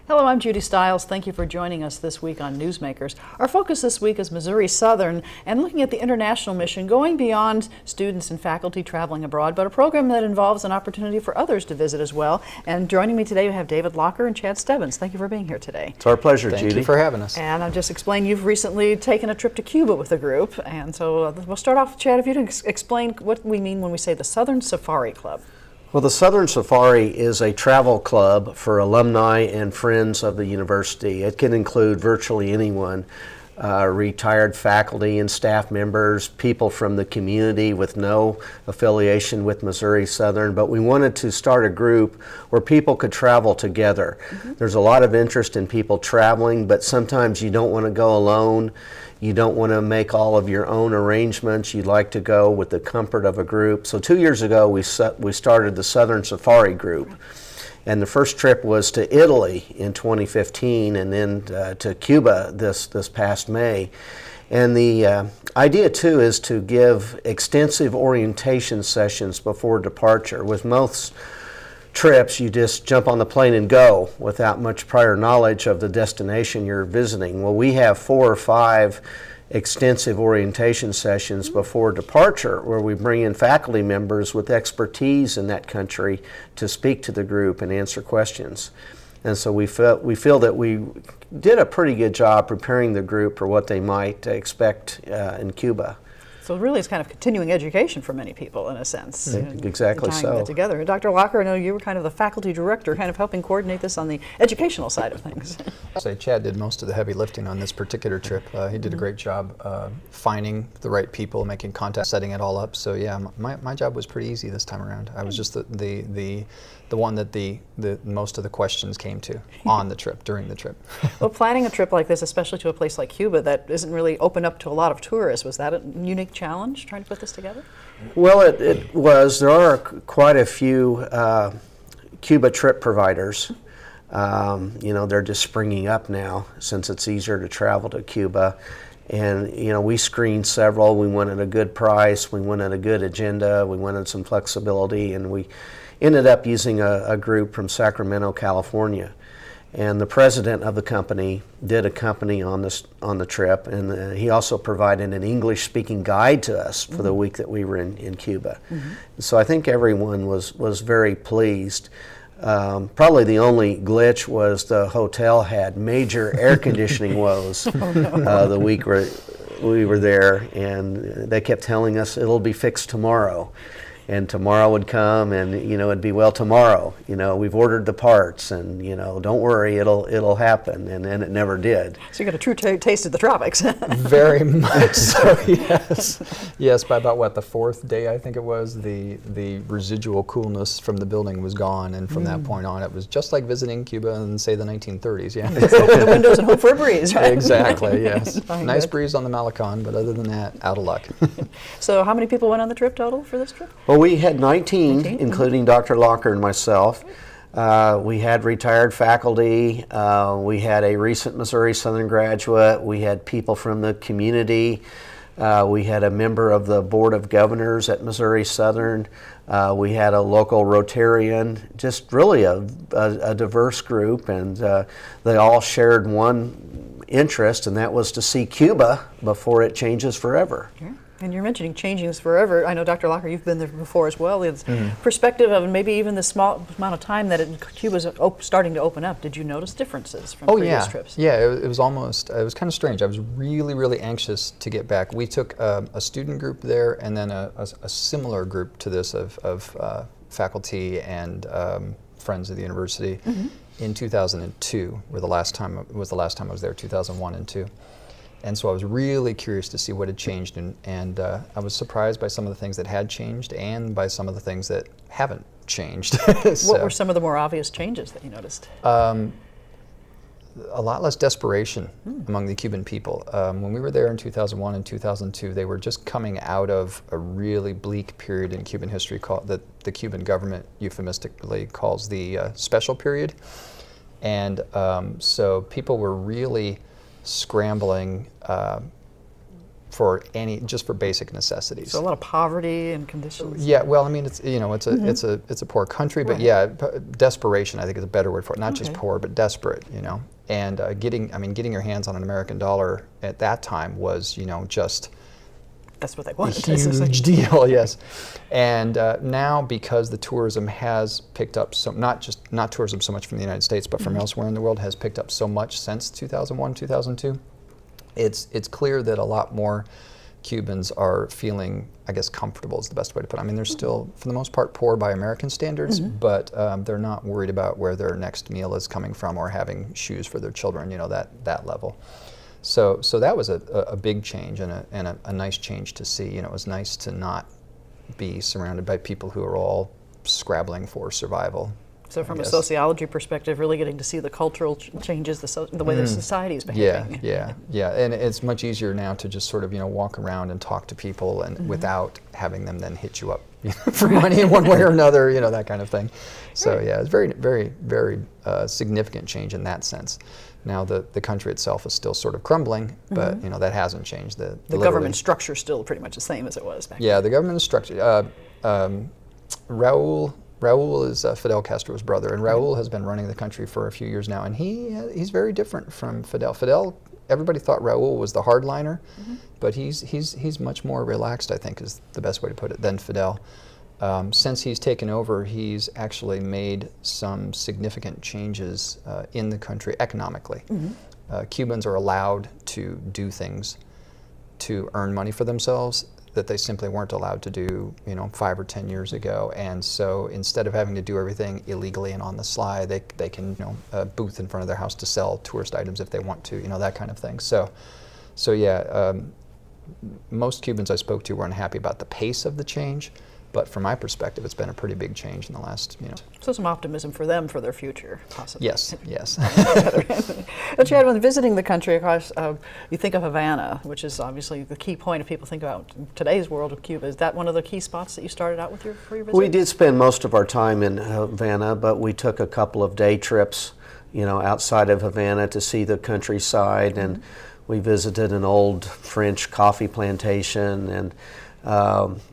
Hello, I'm Judy Stiles. Thank you for joining us this week on Newsmakers. Our focus this week is Missouri Southern and looking at the international mission, going beyond students and faculty traveling abroad, but a program that involves an opportunity for others to visit as well. And joining me today, we have David Locher and Chad Stebbins. Thank you for being here today. It's our pleasure, Judy. Thank you for having us. And I'll just explain, you've recently taken a trip to Cuba with a group. And so we'll start off, Chad, if you can explain what we mean when we say the Southern Safari Club. Well, the Southern Safari is a travel club for alumni and friends of the university. It can include virtually anyone, retired faculty and staff members, people from the community with no affiliation with Missouri Southern, but we wanted to start a group where people could travel together. There's a lot of interest in people traveling, but sometimes you don't want to go alone. You don't want to make all of your own arrangements. You'd like to go with the comfort of a group. So 2 years ago, we started the Southern Safari Group. And the first trip was to Italy in 2015 and then to Cuba this past May. And the idea, too, is to give extensive orientation sessions before departure. With most trips, you just jump on the plane and go without much prior knowledge of the destination you're visiting. Well, we have 4 or 5 extensive orientation sessions before departure where we bring in faculty members with expertise in that country to speak to the group and answer questions. And so we feel that we did a pretty good job preparing the group for what they might expect in Cuba. So really it's kind of continuing education for many people in a sense. Exactly tying so. that together. Dr. Locher, I know you were kind of the faculty director, kind of helping coordinate this on the educational side of things. I'll say Chad did most of the heavy lifting on this particular trip. He did a great job finding the right people, making contact, setting it all up. So yeah, my job was pretty easy this time around. I was just the one that the most of the questions came to on the trip, during the trip. Well, planning a trip like this, especially to a place like Cuba that isn't really open up to a lot of tourists, was that a unique challenge trying to put this together? Well, it was. There are quite a few Cuba trip providers. They're just springing up now since it's easier to travel to Cuba. And, we screened several. We wanted a good price. We wanted a good agenda. We wanted some flexibility. And we ended up using a group from Sacramento, California. And the president of the company did accompany on the trip, and he also provided an English-speaking guide to us for the week that we were in Cuba. So I think everyone was very pleased. Probably the only glitch was the hotel had major air conditioning woes the week we were there, and they kept telling us it'll be fixed tomorrow. And tomorrow would come, and it'd be, well, tomorrow. We've ordered the parts, and don't worry, it'll happen. And then it never did. So you got a true taste of the tropics. Very much so. Yes. By about the 4th day, I think it was, the residual coolness from the building was gone, and from that point on, it was just like visiting Cuba in, say, the 1930s. Yeah. Just open the windows and hope for a breeze, right? Exactly. Yes. Nice breeze on the Malecon, but other than that, out of luck. So how many people went on the trip total for this trip? Well, we had 19, including Dr. Locher and myself. We had retired faculty. We had a recent Missouri Southern graduate. We had people from the community. We had a member of the Board of Governors at Missouri Southern. We had a local Rotarian, just really a diverse group, and they all shared one interest, and that was to see Cuba before it changes forever. Yeah. And you're mentioning changing forever. I know, Dr. Locher, you've been there before as well. It's perspective of maybe even the small amount of time that Cuba's starting to open up. Did you notice differences from previous trips? Yeah, it was kind of strange. I was really, really anxious to get back. We took a student group there, and then a similar group to this of faculty and friends of the university in 2002. Was the last time I was there, 2001 and 2. And so I was really curious to see what had changed, and I was surprised by some of the things that had changed and by some of the things that haven't changed. What were some of the more obvious changes that you noticed? A lot less desperation among the Cuban people. When we were there in 2001 and 2002, they were just coming out of a really bleak period in Cuban history that the Cuban government euphemistically calls the special period. And so people were really scrambling just for basic necessities. So a lot of poverty and conditions. Yeah, well, I mean, it's it's a poor country, but Right. yeah, desperation I think is a better word for it. Not just Okay. poor, but desperate. And getting your hands on an American dollar at that time was just That's what they a wanted. huge deal. Yes, and now because the tourism has picked up not tourism so much from the United States, but from elsewhere in the world has picked up so much since 2001, 2002. It's clear that a lot more Cubans are feeling, I guess, comfortable is the best way to put it. I mean, they're still, for the most part, poor by American standards, but they're not worried about where their next meal is coming from or having shoes for their children, that level. So that was a big change and a nice change to see. It was nice to not be surrounded by people who are all scrabbling for survival. So from I a guess. sociology perspective, really getting to see the cultural changes, the way the society is behaving. Yeah, and it's much easier now to just sort of walk around and talk to people and without having them then hit you up for money in one way or another, that kind of thing. So Right. yeah, it's very, very, very significant change in that sense. Now the country itself is still sort of crumbling, but that hasn't changed. The government structure is still pretty much the same as it was back then. Yeah, the government structure. Raul is Fidel Castro's brother, and Raul has been running the country for a few years now, and he's very different from Fidel. Fidel, everybody thought Raul was the hardliner, but he's much more relaxed, I think, is the best way to put it, than Fidel. Since he's taken over, he's actually made some significant changes in the country economically. Cubans are allowed to do things to earn money for themselves that they simply weren't allowed to do, 5 or 10 years ago. And so instead of having to do everything illegally and on the sly, they can, booth in front of their house to sell tourist items if they want to, that kind of thing. So yeah, most Cubans I spoke to were unhappy about the pace of the change, but from my perspective, it's been a pretty big change in the last, So some optimism for them for their future, possibly. Yes. But Chad, when visiting the country, of course, you think of Havana, which is obviously the key point if people think about today's world of Cuba. Is that one of the key spots that you started out with for your visit? We did spend most of our time in Havana, but we took a couple of day trips, outside of Havana to see the countryside, and we visited an old French coffee plantation, and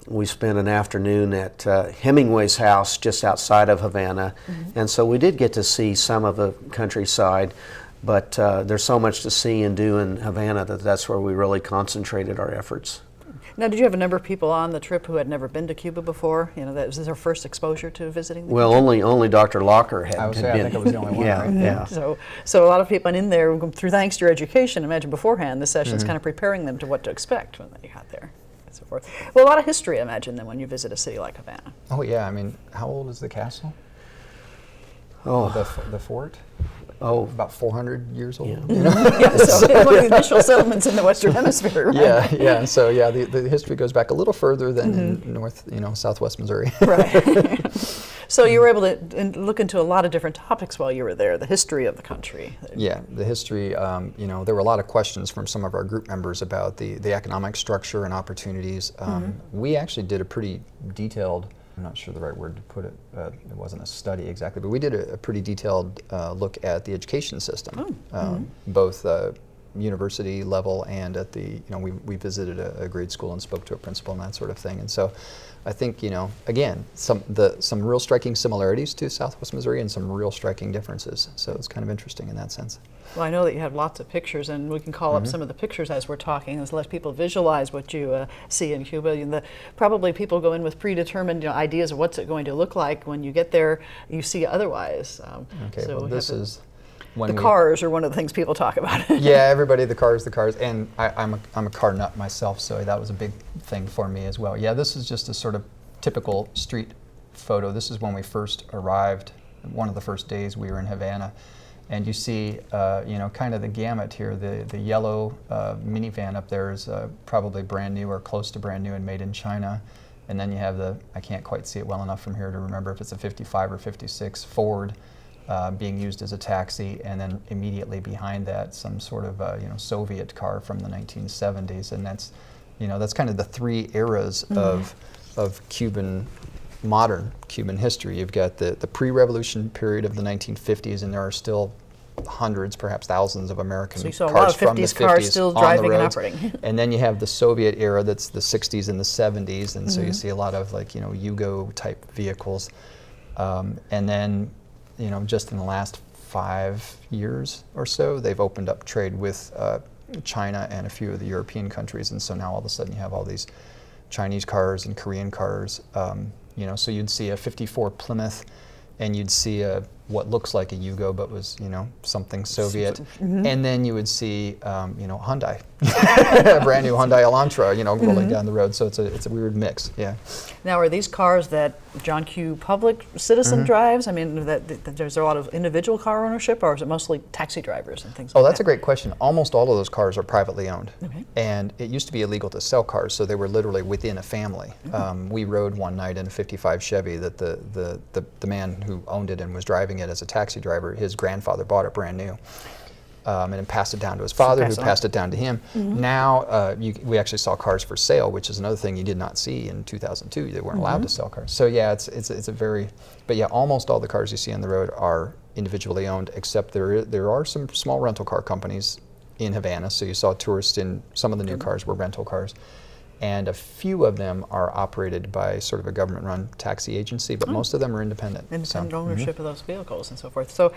we spent an afternoon at Hemingway's house just outside of Havana, and so we did get to see some of the countryside, but there's so much to see and do in Havana that's where we really concentrated our efforts. Now, did you have a number of people on the trip who had never been to Cuba before? That was their first exposure to visiting the Well, country? only Dr. Locher had I would say, been. I think I was the only one, Yeah, right? yeah. So a lot of people in there, through thanks to your education, imagine beforehand, the session's kind of preparing them to what to expect when they got there. So forth. Well, a lot of history, I imagine, then when you visit a city like Havana. Oh yeah, I mean, how old is the castle? Oh, The fort? oh, About 400 years old. Yeah, so one of the initial settlements in the Western Hemisphere, right? Yeah. So yeah, the history goes back a little further than in southwest Missouri. Right. So you were able to look into a lot of different topics while you were there, the history of the country. Yeah, the history, there were a lot of questions from some of our group members about the economic structure and opportunities. We actually did a pretty detailed, I'm not sure the right word to put it, it wasn't a study exactly, but we did a pretty detailed look at the education system, both university level and at the, we visited a grade school and spoke to a principal and that sort of thing. And so I think, again, some real striking similarities to Southwest Missouri and some real striking differences. So it's kind of interesting in that sense. Well, I know that you have lots of pictures, and we can call up some of the pictures as we're talking, and let people visualize what you see in Cuba. And probably people go in with predetermined ideas of what's it going to look like. When you get there, you see otherwise. Okay, so well, this is when the cars are one of the things people talk about. Yeah, everybody, the cars, and I'm a car nut myself, so that was a big thing for me as well. Yeah, this is just a sort of typical street photo. This is when we first arrived, one of the first days we were in Havana, and you see, kind of the gamut here. The yellow minivan up there is probably brand new or close to brand new and made in China, and then you have I can't quite see it well enough from here to remember if it's a 55 or 56 Ford. Being used as a taxi, and then immediately behind that some sort of Soviet car from the 1970s, and that's kind of the three eras of modern Cuban history. You've got the pre-revolution period of the 1950s, and there are still hundreds, perhaps thousands of American So you saw a cars lot of from the 50s cars 50s still on the driving and roads. operating. And then you have the Soviet era, that's the 60s and the 70s, and so you see a lot of like, Yugo type vehicles. And then, just in the last 5 years or so, they've opened up trade with China and a few of the European countries, and so now all of a sudden you have all these Chinese cars and Korean cars. So you'd see a 54 Plymouth, and you'd see what looks like a Yugo, but was something Soviet, and then you would see Hyundai, a brand new Hyundai Elantra, rolling down the road. So it's a weird mix. Yeah. Now, are these cars that John Q. Public Citizen drives? I mean, there's a lot of individual car ownership, or is it mostly taxi drivers and things like that? Oh, that's a great question. Almost all of those cars are privately owned. Okay. And it used to be illegal to sell cars, so they were literally within a family. We rode one night in a 55 Chevy that the man who owned it and was driving it as a taxi driver, his grandfather bought it brand new. And then passed it down to his father, who passed it down to him. Now, we actually saw cars for sale, which is another thing you did not see in 2002. They weren't allowed to sell cars. So yeah, it's a very, but yeah, almost all the cars you see on the road are individually owned, except there are some small rental car companies in Havana. So you saw tourists in some of the new cars were rental cars. And a few of them are operated by sort of a government-run taxi agency, but most of them are independent. Independent ownership of those vehicles and so forth. So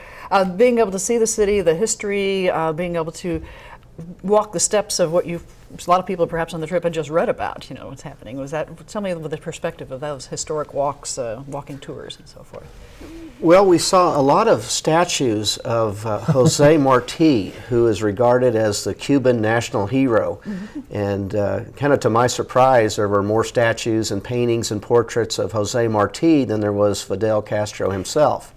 being able to see the city, the history, being able to walk the steps of what a lot of people perhaps on the trip had just read about, what's happening. Tell me with the perspective of those historic walks, walking tours and so forth. Well, we saw a lot of statues of Jose Marti, who is regarded as the Cuban national hero. And kind of to my surprise, there were more statues and paintings and portraits of Jose Marti than there was Fidel Castro himself.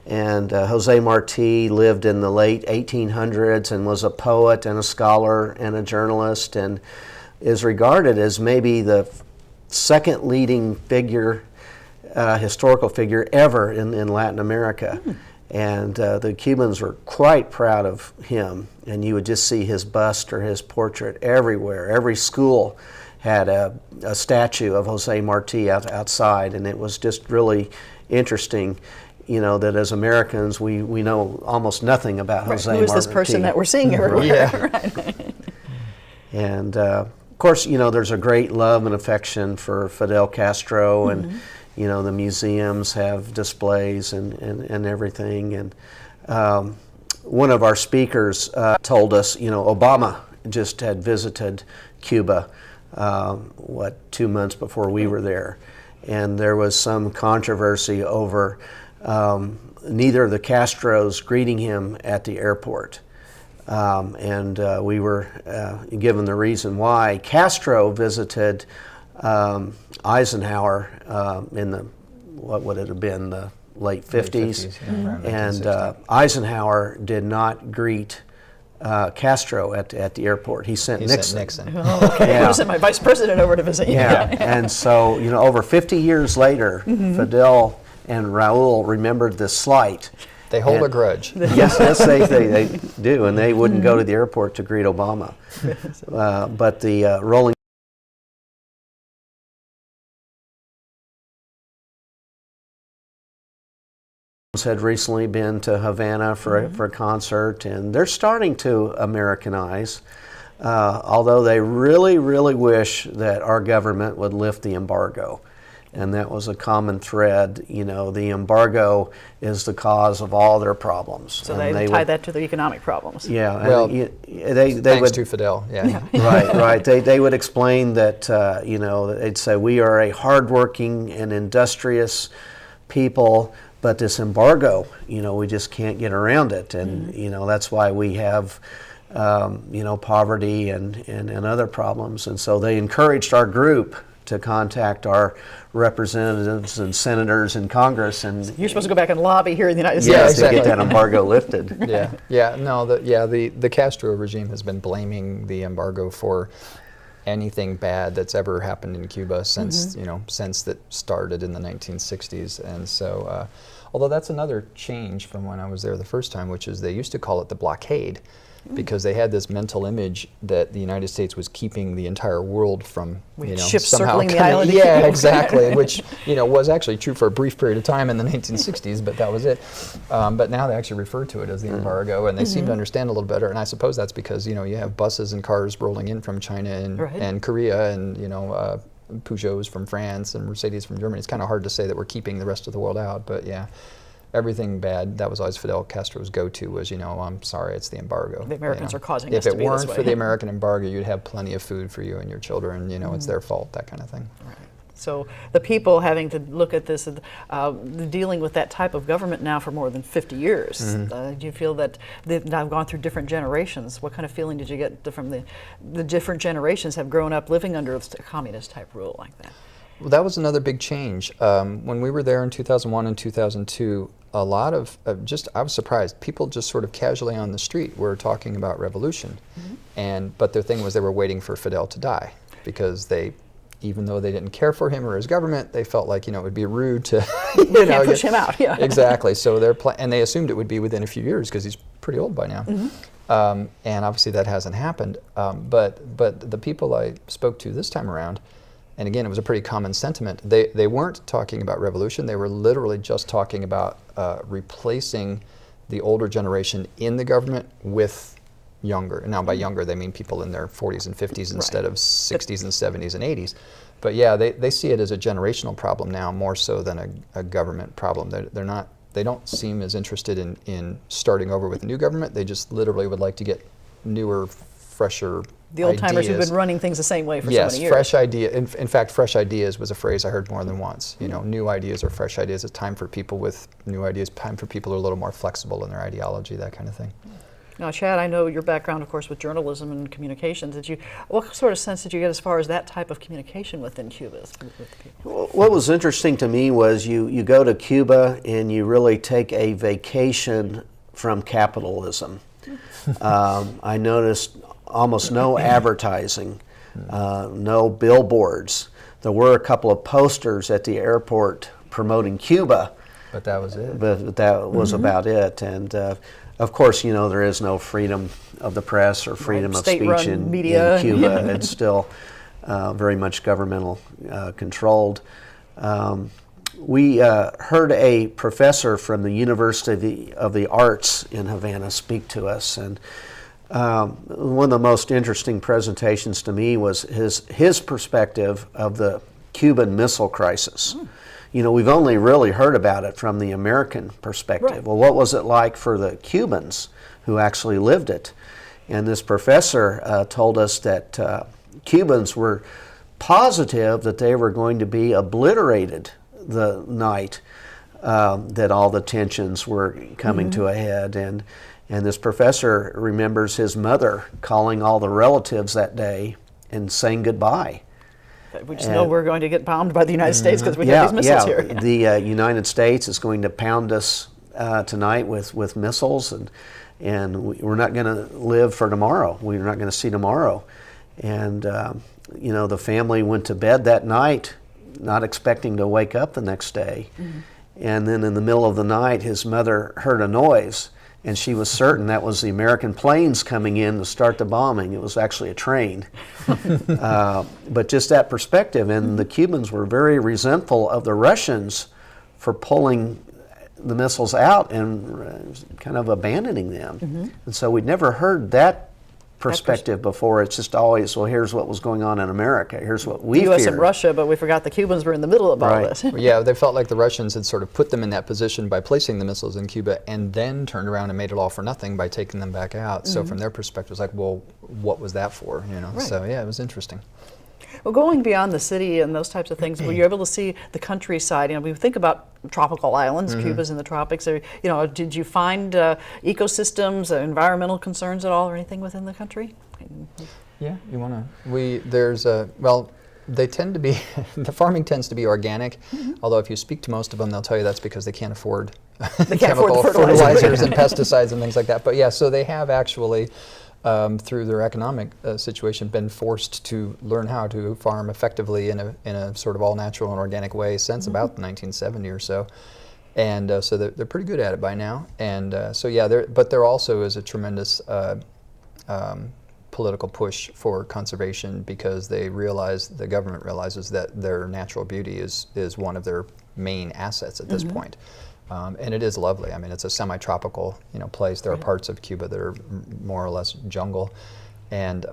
And Jose Marti lived in the late 1800s and was a poet and a scholar and a journalist, and is regarded as maybe the second leading figure, historical figure ever in Latin America. And the Cubans were quite proud of him, and you would just see his bust or his portrait everywhere. Every school had a statue of Jose Marti outside, and it was just really interesting, that as Americans we know almost nothing about Jose Marti. Who is this person that we're seeing everywhere? Yeah. Right. And of course, there's a great love and affection for Fidel Castro, and the museums have displays and everything. And one of our speakers told us, Obama just had visited Cuba, 2 months before we were there. And there was some controversy over neither of the Castros greeting him at the airport. And we were given the reason why. Castro visited Eisenhower in what would it have been, the late 50s. And Eisenhower did not greet Castro at the airport. He sent Nixon. Oh, okay. Yeah. I sent my vice president over to visit you. Yeah. And so, over 50 years later, Fidel and Raul remembered this slight. They hold a grudge. Yes, they do, and they wouldn't go to the airport to greet Obama. But the Rolling had recently been to Havana for a concert, and they're starting to Americanize, although they really, really wish that our government would lift the embargo. And that was a common thread. The embargo is the cause of all their problems. So they tie that to their economic problems. Yeah. Well, they thanks would, to Fidel. Yeah. Right. They would explain that, they'd say, we are a hardworking and industrious people, but this embargo, we just can't get around it. And, that's why we have, poverty and other problems. And so they encouraged our group to contact our representatives and senators in Congress, and You're supposed to go back and lobby here in the United yeah, States. to get that embargo lifted. The Castro regime has been blaming the embargo for anything bad that's ever happened in Cuba since since that started in the 1960s. And so, although that's another change from when I was there the first time, which is they used to call it the blockade. because they had this mental image that the United States was keeping the entire world from, ships somehow circling the island. Yeah, exactly, which, was actually true for a brief period of time in the 1960s, but that was it. But now they actually refer to it as the embargo, and they seem to understand a little better, and I suppose that's because, you have buses and cars rolling in from China and Korea, and, Peugeots from France and Mercedes from Germany. It's kind of hard to say that we're keeping the rest of the world out, but yeah. Everything bad, that was always Fidel Castro's go-to was, I'm sorry, it's the embargo. The Americans are causing us to be this way. If it weren't for the American embargo, you'd have plenty of food for you and your children, it's their fault, that kind of thing. Right. So the people having to look at this, dealing with that type of government now for more than 50 years, do you feel that they've now gone through different generations? What kind of feeling did you get from the different generations have grown up living under a communist type rule like that? Well, that was another big change. When we were there in 2001 and 2002, a lot of I was surprised. People just sort of casually on the street were talking about revolution, but their thing was they were waiting for Fidel to die because even though they didn't care for him or his government, they felt like it would be rude to can't push him out. Yeah, exactly. So and they assumed it would be within a few years because he's pretty old by now, and obviously that hasn't happened. But the people I spoke to this time around. And again, it was a pretty common sentiment. They weren't talking about revolution. They were literally just talking about replacing the older generation in the government with younger. And now by younger, they mean people in their 40s and 50s instead of 60s and 70s and 80s. But yeah, they see it as a generational problem now more so than a government problem. They don't seem as interested in starting over with a new government. They just literally would like to get newer, fresher the old-timers who've been running things the same way for so many years. Yes, fresh idea. In fact, fresh ideas was a phrase I heard more than once. New ideas or fresh ideas. It's time for people with new ideas, time for people who are a little more flexible in their ideology, that kind of thing. Now, Chad, I know your background, of course, with journalism and communications. What sort of sense did you get as far as that type of communication within Cuba? What was interesting to me was you go to Cuba and you really take a vacation from capitalism. I noticed almost no advertising, no billboards. There were a couple of posters at the airport promoting Cuba. But that was it. But that was about it. And of course, there is no freedom of the press or freedom of speech in Cuba. It's still very much governmental controlled. We heard a professor from the University of the Arts in Havana speak to us, and one of the most interesting presentations to me was his perspective of the Cuban Missile Crisis. We've only really heard about it from the American perspective. Right. Well, what was it like for the Cubans who actually lived it? And this professor told us that Cubans were positive that they were going to be obliterated the night that all the tensions were coming to a head. And this professor remembers his mother calling all the relatives that day and saying goodbye. We just know we're going to get bombed by the United States because we have these missiles here. The United States is going to pound us tonight with missiles, and we're not going to live for tomorrow. We're not going to see tomorrow. And the family went to bed that night not expecting to wake up the next day. And then in the middle of the night, his mother heard a noise, and she was certain that was the American planes coming in to start the bombing. It was actually a train. But just that perspective, and the Cubans were very resentful of the Russians for pulling the missiles out and kind of abandoning them. And so we'd never heard that perspective before. It's just always, well, here's what was going on in America. Here's what we U.S. feared. and Russia, but we forgot the Cubans were in the middle of all this. Yeah, they felt like the Russians had sort of put them in that position by placing the missiles in Cuba and then turned around and made it all for nothing by taking them back out. So from their perspective, it's like, well, what was that for? So yeah, it was interesting. Well, going beyond the city and those types of things, were you able to see the countryside? We think about tropical islands, Cuba's in the tropics. Did you find ecosystems, environmental concerns at all, or anything within the country? Yeah, they tend to be, the farming tends to be organic, although if you speak to most of them, they'll tell you that's because they can't afford chemical fertilizers and pesticides and things like that. But yeah, so they have actually, through their economic situation, been forced to learn how to farm effectively in a sort of all natural and organic way since about 1970 or so. And so they're pretty good at it by now. And so yeah, but there also is a tremendous political push for conservation because they realize, the government realizes that their natural beauty is one of their main assets at this point. And it is lovely. I mean, it's a semi-tropical, place. There are parts of Cuba that are more or less jungle, and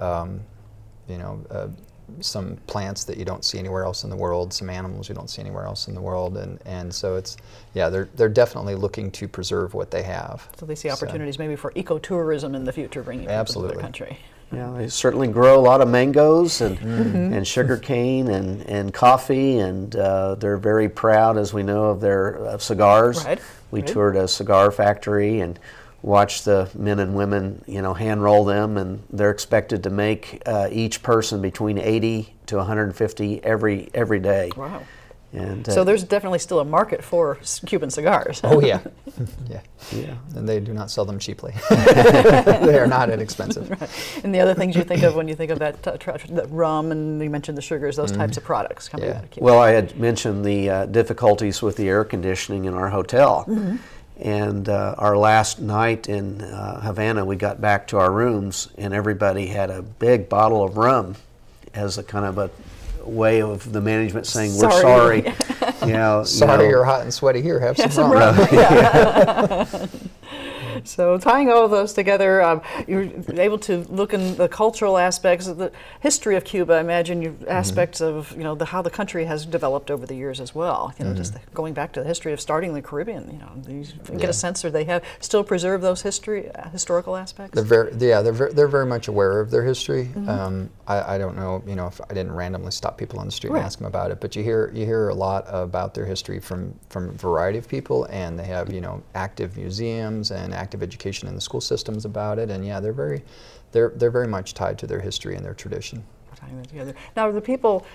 some plants that you don't see anywhere else in the world, some animals you don't see anywhere else in the world, and so it's, they're definitely looking to preserve what they have. So they see opportunities maybe for ecotourism in the future, bringing people to their country. Yeah, they certainly grow a lot of mangoes and and sugar cane and coffee, and they're very proud, as we know, of their cigars. Right. We toured a cigar factory and watched the men and women, hand roll them, and they're expected to make each person between 80 to 150 every day. Wow. And so there's definitely still a market for Cuban cigars. Oh yeah, yeah. And they do not sell them cheaply. They are not inexpensive. Right. And the other things you think of when you think of that rum, and you mentioned the sugars, those types of products coming out of Cuba. Well, I had mentioned the difficulties with the air conditioning in our hotel. And our last night in Havana, we got back to our rooms, and everybody had a big bottle of rum as a kind of a way of the management saying, we're sorry. Sorry, you're hot and sweaty here, have some rum. So tying all of those together, you're able to look in the cultural aspects of the history of Cuba. I imagine aspects of how the country has developed over the years as well. Just going back to the history of starting the Caribbean. You get a sense, or they have still preserved those historical aspects. They're very much aware of their history. I don't know, if I didn't randomly stop people on the street and ask them about it, but you hear a lot about their history from a variety of people, and they have active museums and active education in the school systems about it, and they're very much tied to their history and their tradition. Tying that together. Now, the people,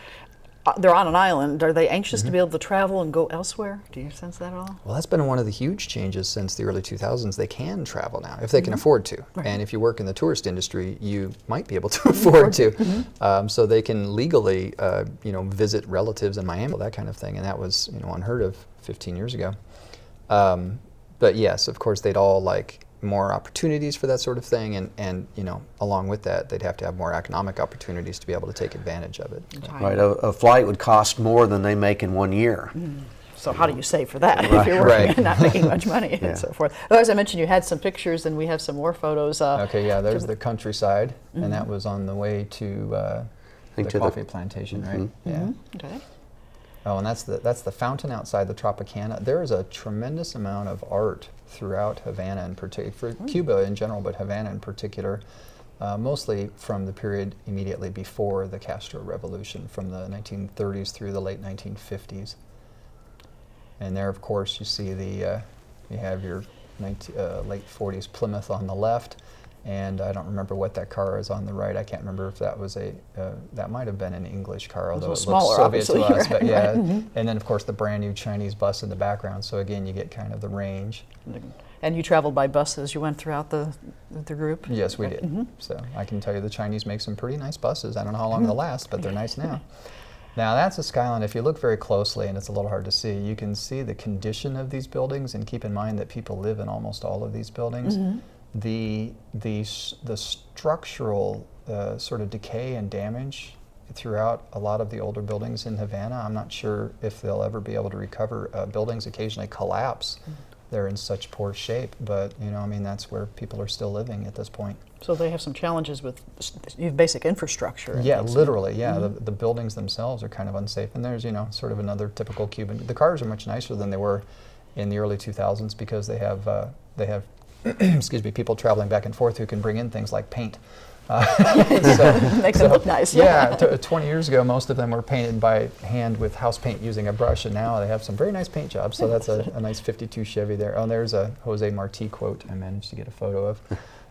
they're on an island. Are they anxious to be able to travel and go elsewhere? Do you sense that at all? Well, that's been one of the huge changes since the early 2000s. They can travel now if they can afford to. Right. And if you work in the tourist industry, you might be able to afford to. So they can legally, visit relatives in Miami, that kind of thing. And that was, unheard of 15 years ago. But yes, of course, they'd all like more opportunities for that sort of thing, and along with that, they'd have to have more economic opportunities to be able to take advantage of it. Right, a flight would cost more than they make in 1 year. So how do you save for that if you're working and not making much money and so forth? Well, as I mentioned, you had some pictures, and we have some more photos. There's the countryside, and that was on the way to the coffee plantation, right? Yeah. Okay. Oh, and that's the fountain outside the Tropicana. There is a tremendous amount of art throughout Havana, in particular, for Cuba in general, but Havana in particular, mostly from the period immediately before the Castro Revolution, from the 1930s through the late 1950s. And there, of course, you see you have your late 40s Plymouth on the left, and I don't remember what that car is on the right. I can't remember if that was that might have been an English car, although it smaller, looks Soviet to us. Right, but yeah, and then of course the brand new Chinese bus in the background. So again, you get kind of the range. And you traveled by bus as you went throughout the group? Yes, we did. So I can tell you the Chinese make some pretty nice buses. I don't know how long they'll last, but they're nice now. Now that's a skyline. If you look very closely, and it's a little hard to see, you can see the condition of these buildings, and keep in mind that people live in almost all of these buildings. The structural sort of decay and damage throughout a lot of the older buildings in Havana, I'm not sure if they'll ever be able to recover. Buildings occasionally collapse. They're in such poor shape, but that's where people are still living at this point. So they have some challenges with basic infrastructure. Yeah, literally, yeah. The buildings themselves are kind of unsafe, and there's, sort of another typical Cuban. The cars are much nicer than they were in the early 2000s because they have excuse me, people traveling back and forth who can bring in things like paint. Makes them look nice. Yeah, 20 years ago, most of them were painted by hand with house paint using a brush, and now they have some very nice paint jobs. So that's a nice 52 Chevy there. Oh, and there's a Jose Marti quote I managed to get a photo of.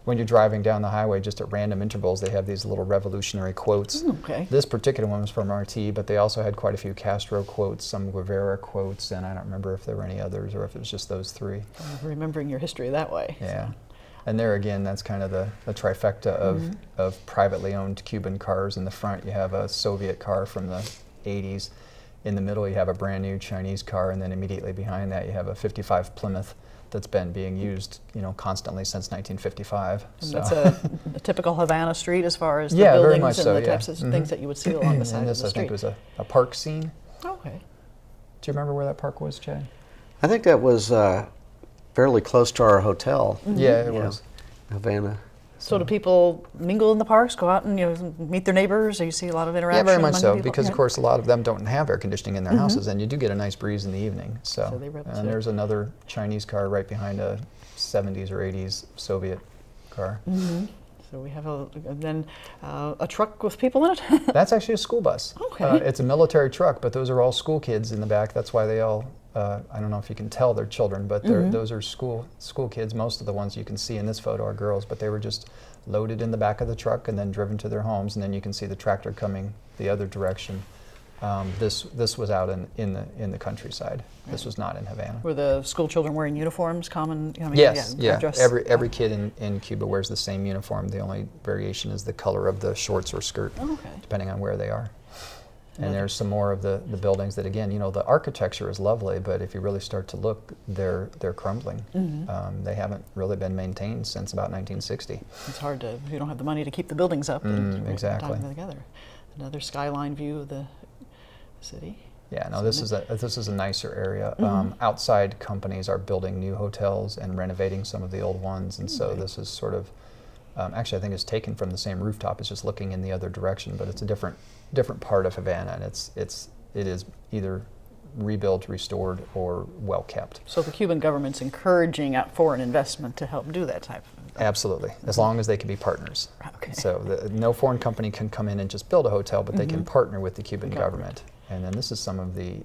When you're driving down the highway, just at random intervals, they have these little revolutionary quotes. Okay. This particular one was from Marti, but they also had quite a few Castro quotes, some Guevara quotes, and I don't remember if there were any others or if it was just those three. Remembering your history that way. Yeah. So. And there again, that's kind of the trifecta of privately owned Cuban cars. In the front, you have a Soviet car from the 80s. In the middle, you have a brand new Chinese car, and then immediately behind that, you have a 55 Plymouth that's been being used, constantly since 1955. And So. that's a typical Havana street as far as the Yeah, very buildings much and so, the yeah. types of things that you would see along the side And of this, the I street. think, was a park scene. Okay. Do you remember where that park was, Chad? I think that was fairly close to our hotel. Yeah, it Yeah. was. Havana. So do people mingle in the parks, go out and meet their neighbors? Or you see a lot of Yeah, interaction? very much among so, people? because Yeah. of course a lot of them don't have air conditioning in their houses, and you do get a nice breeze in the evening. So they rub it and through. there's another Chinese car right behind a 70s or 80s Soviet car. So we have a truck with people in it. That's actually a school bus. Okay. It's a military truck, but those are all school kids in the back. That's why they all, I don't know if you can tell they're children, but those are school kids. Most of the ones you can see in this photo are girls, but they were just loaded in the back of the truck and then driven to their homes, and then you can see the tractor coming the other direction. This was out in the countryside. This was not in Havana. Were the school children wearing uniforms? Common? Yes, yeah. Dress? Every kid in Cuba wears the same uniform. The only variation is the color of the shorts or skirt, Okay. depending on where they are. And there's some more of the buildings that, again, the architecture is lovely, but if you really start to look, they're crumbling. They haven't really been maintained since about 1960. It's hard to, if you don't have the money to keep the buildings up and exactly. tie them together. Another skyline view of the city. Yeah, no, this is a nicer area. Outside companies are building new hotels and renovating some of the old ones, and so this is sort of, actually I think it's taken from the same rooftop. It's just looking in the other direction, but it's a different part of Havana, and it is either rebuilt, restored, or well kept. So the Cuban government's encouraging foreign investment to help do that type of. Absolutely, as long as they can be partners. Okay. So no foreign company can come in and just build a hotel, but they can partner with the Cuban government. And then this is some of the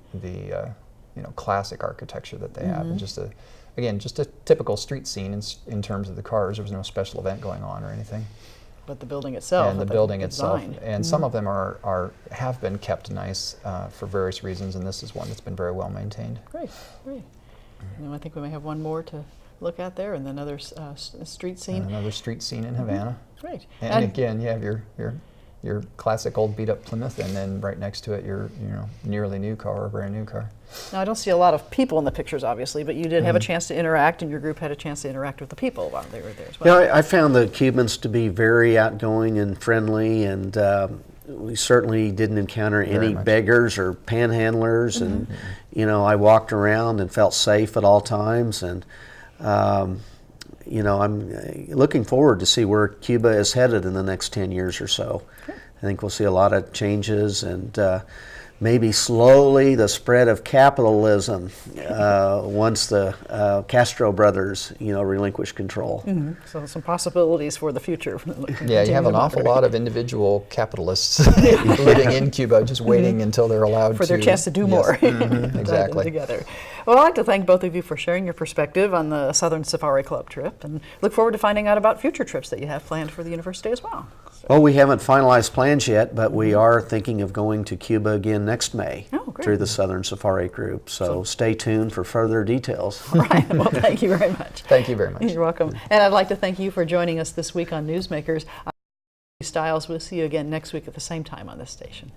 classic architecture that they have, and just a typical street scene in terms of the cars. There was no special event going on or anything. But the building itself. And the building itself, designed. and some of them have been kept nice for various reasons, and this is one that's been very well maintained. Great, great. And I think we may have one more to look at there, and another street scene. And another street scene in Havana. Great. And again, you have your classic old beat up Plymouth, and then right next to it your nearly new car or brand new car. Now I don't see a lot of people in the pictures, obviously, but you did have a chance to interact, and your group had a chance to interact with the people while they were there as well. Yeah, I found the Cubans to be very outgoing and friendly, and we certainly didn't encounter any beggars or panhandlers. And I walked around and felt safe at all times. And I'm looking forward to see where Cuba is headed in the next 10 years or so. I think we'll see a lot of changes, and maybe slowly the spread of capitalism once the Castro brothers, relinquish control. So some possibilities for the future. Yeah, you have an awful lot of individual capitalists living in Cuba, just waiting until they're allowed for their chance to do more. Exactly. Together. Well, I'd like to thank both of you for sharing your perspective on the Southern Safari Club trip, and look forward to finding out about future trips that you have planned for the university as well. Well, we haven't finalized plans yet, but we are thinking of going to Cuba again next May through the Southern Safari Group. So stay tuned for further details. All right. Well, thank you very much. Thank you very much. You're welcome. And I'd like to thank you for joining us this week on Newsmakers. I'm Judy Stiles. We'll see you again next week at the same time on this station.